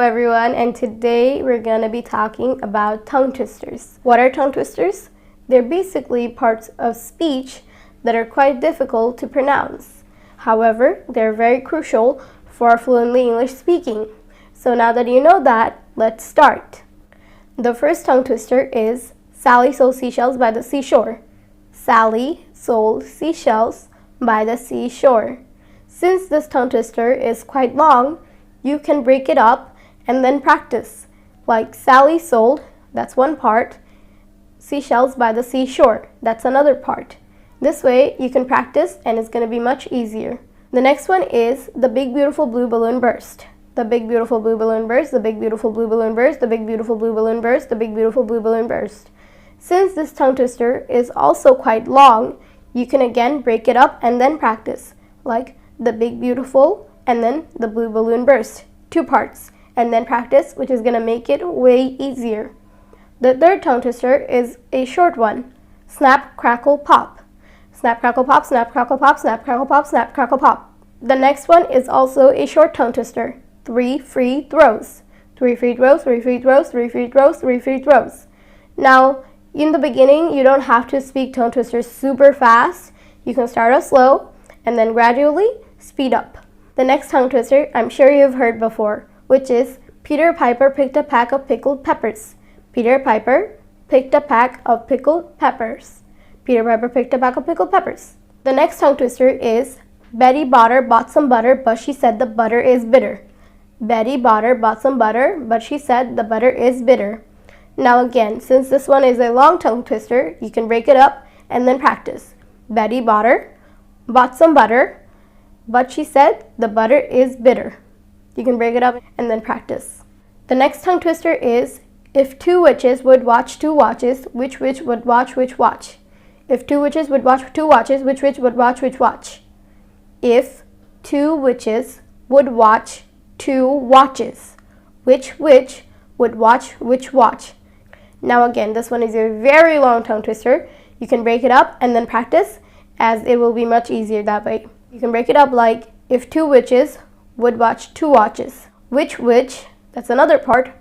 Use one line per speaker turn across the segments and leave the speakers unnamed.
Hello everyone, and today we're going to be talking about tongue twisters. What are tongue twisters? They're basically parts of speech that are quite difficult to pronounce. However, they're very crucial for fluently English speaking. So now that you know that, let's start. The first tongue twister is Sally sold seashells by the seashore. Sally sold seashells by the seashore. Since this tongue twister is quite long, you can break it up and then practice. Like Sally sold, that's one part. Seashells by the seashore, that's another part. This way you can practice and it's going to be much easier. The next one is the big beautiful blue balloon burst. The big beautiful blue balloon burst, the big beautiful blue balloon burst, the big beautiful blue balloon burst, the big beautiful blue balloon burst. Since this tongue twister is also quite long, you can again break it up and then practice. Like the big beautiful and then the blue balloon burst, two parts, and then practice, which is going to make it way easier. The third tongue twister is a short one, snap, crackle, pop. Snap, crackle, pop, snap, crackle, pop, snap, crackle, pop, snap, crackle, pop. The next one is also a short tongue twister, 3 free throws. 3 free throws, 3 free throws, 3 free throws, 3 free throws. Now, in the beginning, you don't have to speak tongue twisters super fast. You can start off slow and then gradually speed up. The next tongue twister I'm sure you've heard before, which is Peter Piper picked a pack of pickled peppers. Peter Piper picked a pack of pickled peppers. Peter Piper picked a pack of pickled peppers. The next tongue twister is Betty Botter bought some butter, but she said the butter is bitter. Betty Botter bought some butter, but she said the butter is bitter. Now again, since this one is a long tongue twister, you can break it up and then practice. Betty Botter bought some butter, but she said the butter is bitter. You can break it up and then practice. The next tongue twister is if two witches would watch two watches, which witch would watch which watch? If two witches would watch two watches, which witch would watch which watch? If two witches would watch two watches, which witch would watch which watch? Now again, this one is a very long tongue twister. You can break it up and then practice, as it will be much easier that way. You can break it up like if two witches would watch two watches, which witch, that's another part,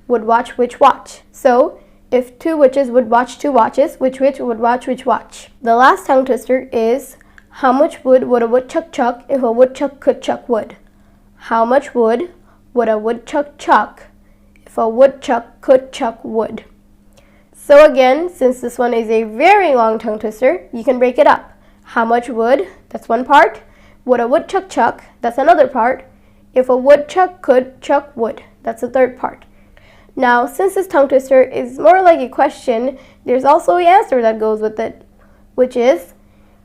would watch which watch. So if two witches would watch two watches, which witch would watch which watch? The last tongue twister is how much wood would a woodchuck chuck if a woodchuck could chuck wood? How much wood would a woodchuck chuck if a woodchuck could chuck wood? So again, since this one is a very long tongue twister, you can break it up. How much wood, that's one part. Would a woodchuck chuck, that's another part. If a woodchuck could chuck wood, that's the third part. Now, since this tongue twister is more like a question, there's also an answer that goes with it, which is,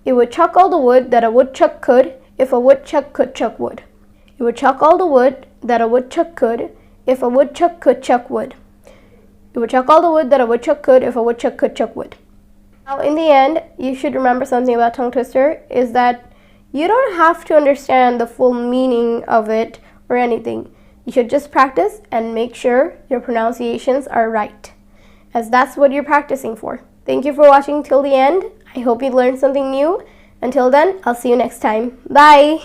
it would chuck all the wood that a woodchuck could if a woodchuck could chuck wood. It would chuck all the wood that a woodchuck could if a woodchuck could chuck wood. It would chuck all the wood that a woodchuck could if a woodchuck could chuck wood. Now, in the end, you should remember something about tongue twister is that you don't have to understand the full meaning of it or anything. You should just practice and make sure your pronunciations are right, as that's what you're practicing for. Thank you for watching till the end. I hope you learned something new. Until then, I'll see you next time. Bye!